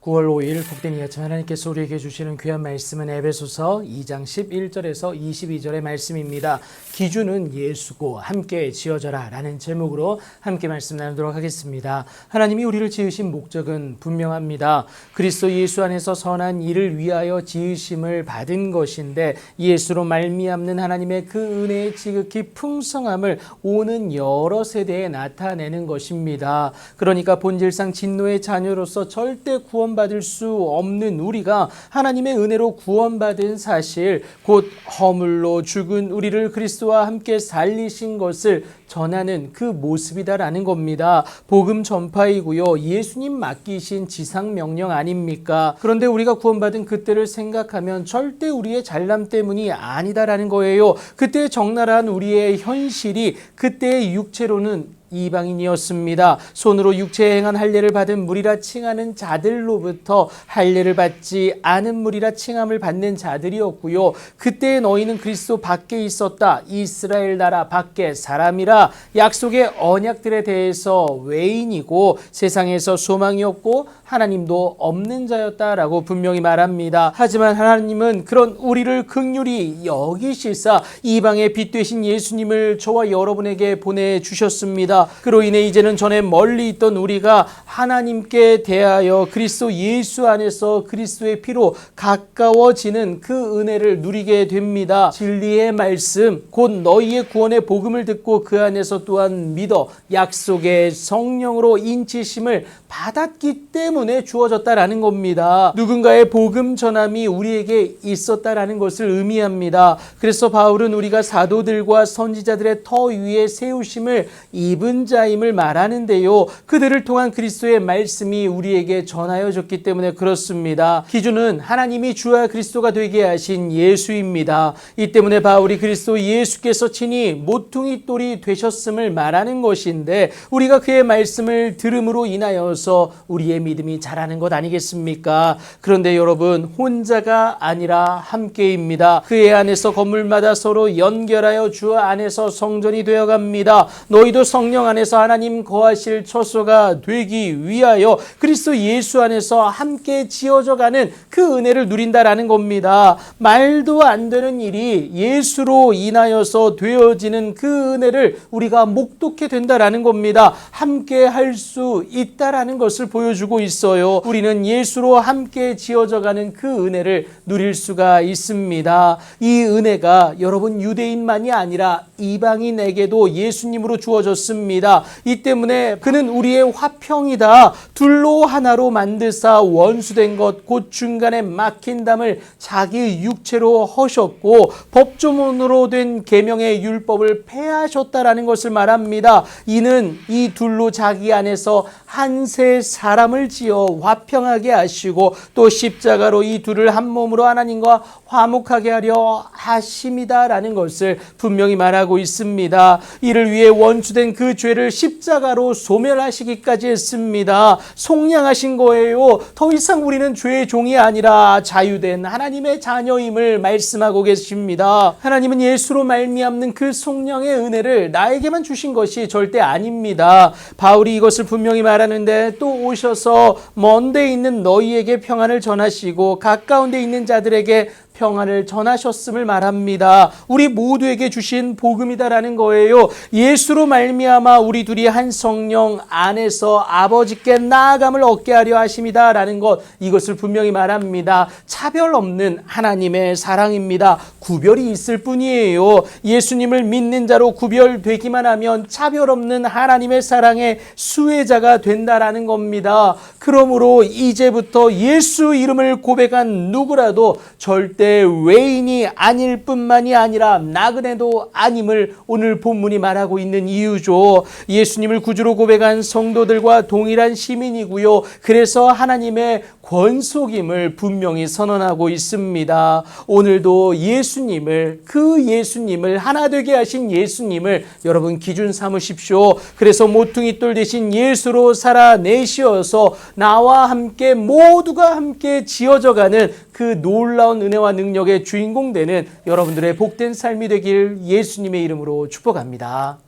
9월 5일 복된 이 아침 하나님께서 우리에게 주시는 귀한 말씀은 에베소서 2장 11절에서 22절의 말씀입니다. 기준은 예수고 함께 지어져라 라는 제목으로 함께 말씀 나누도록 하겠습니다. 하나님이 우리를 지으신 목적은 분명합니다. 그리스도 예수 안에서 선한 일을 위하여 지으심을 받은 것인데 예수로 말미암는 하나님의 그 은혜의 지극히 풍성함을 오는 여러 세대에 나타내는 것입니다. 그러니까 본질상 진노의 자녀로서 절대 구원받을 수 없는 우리가 하나님의 은혜로 구원받은 사실, 곧 허물로 죽은 우리를 그리스도와 함께 살리신 것을 전하는 그 모습이다라는 겁니다. 복음 전파이고요. 예수님 맡기신 지상 명령 아닙니까? 그런데 우리가 구원받은 그때를 생각하면 절대 우리의 잘남 때문이 아니다라는 거예요. 그때 적나라한 우리의 현실이 그때의 육체로는 이방인이었습니다. 손으로 육체에 행한 할례를 받은 무리라 칭하는 자들로부터 할례를 받지 않은 무리라 칭함을 받는 자들이었고요. 그때 너희는 그리스도 밖에 있었다. 이스라엘 나라 밖에 사람이라. 약속의 언약들에 대해서 외인이고 세상에서 소망이 없고 하나님도 없는 자였다라고 분명히 말합니다. 하지만 하나님은 그런 우리를 긍휼히 여기시사 이방의 빛 되신 예수님을 저와 여러분에게 보내주셨습니다. 그로 인해 이제는 전에 멀리 있던 우리가 하나님께 대하여 그리스도 예수 안에서 그리스도의 피로 가까워지는 그 은혜를 누리게 됩니다. 진리의 말씀, 곧 너희의 구원의 복음을 듣고 그 안에서 또한 믿어 약속의 성령으로 인치심을 받았기 때문에 주어졌다라는 겁니다. 누군가의 복음 전함이 우리에게 있었다라는 것을 의미합니다. 그래서 바울은 우리가 사도들과 선지자들의 터 위에 세우심을 입은 자임을 말하는데요. 그들을 통한 그리스도의 말씀이 우리에게 전하여졌기 때문에 그렇습니다. 기준은 하나님이 주와 그리스도가 되게 하신 예수입니다. 이 때문에 바울이 그리스도 예수께서 친히 모퉁이 돌이 되셨음을 말하는 것인데 우리가 그의 말씀을 들음으로 인하여서 우리의 믿음이 자라는 것 아니겠습니까? 그런데 여러분, 혼자가 아니라 함께입니다. 그의 안에서 건물마다 서로 연결하여 주 안에서 성전이 되어갑니다. 너희도 성령 안에서 하나님 거하실 처소가 되기 위하여 그리스도 예수 안에서 함께 지어져가는 그 은혜를 누린다라는 겁니다. 말도 안 되는 일이 예수로 인하여서 되어지는 그 은혜를 우리가 목독해 된다라는 겁니다. 함께 할 수 있다라는 것을 보여주고 있어요. 우리는 예수로 함께 지어져가는 그 은혜를 누릴 수가 있습니다. 이 은혜가 여러분 유대인만이 아니라 이방인에게도 예수님으로 주어졌습니다. 이 때문에 그는 우리의 화평이다. 둘로 하나로 만드사 원수된 것 곧 중간에 막힌 담을 자기 육체로 허셨고 법조문으로 된 계명의 율법을 폐하셨다라는 것을 말합니다. 이는 이 둘로 자기 안에서 한세 사람을 지어 화평하게 하시고 또 십자가로 이 둘을 한 몸으로 하나님과 화목하게 하려 하심이다라는 것을 분명히 말하고 있습니다. 이를 위해 원수된 그 죄를 십자가로 소멸하시기까지 했습니다. 속량하신 거예요. 더 이상 우리는 죄의 종이 아니라 자유된 하나님의 자녀임을 말씀하고 계십니다. 하나님은 예수로 말미암는 그 속량의 은혜를 나에게만 주신 것이 절대 아닙니다. 바울이 이것을 분명히 말하는데 또 오셔서 먼 데 있는 너희에게 평안을 전하시고 가까운 데 있는 자들에게 평안을 전하셨음을 말합니다. 우리 모두에게 주신 복음이다라는 거예요. 예수로 말미암아 우리 둘이 한 성령 안에서 아버지께 나아감을 얻게 하려 하심이다라는 것, 이것을 분명히 말합니다. 차별 없는 하나님의 사랑입니다. 구별이 있을 뿐이에요. 예수님을 믿는 자로 구별되기만 하면 차별 없는 하나님의 사랑의 수혜자가 된다라는 겁니다. 그러므로 이제부터 예수 이름을 고백한 누구라도 절대 외인이 아닐 뿐만이 아니라 나그네도 아님을 오늘 본문이 말하고 있는 이유죠. 예수님을 구주로 고백한 성도들과 동일한 시민이고요. 그래서 하나님의 권속임을 분명히 선언하고 있습니다. 오늘도 그 예수님을 하나 되게 하신 예수님을 여러분 기준 삼으십시오. 그래서 모퉁이 돌 대신 예수로 살아내시어서 나와 함께 모두가 함께 지어져가는 그 놀라운 은혜와 능력의 주인공 되는 여러분들의 복된 삶이 되길 예수님의 이름으로 축복합니다.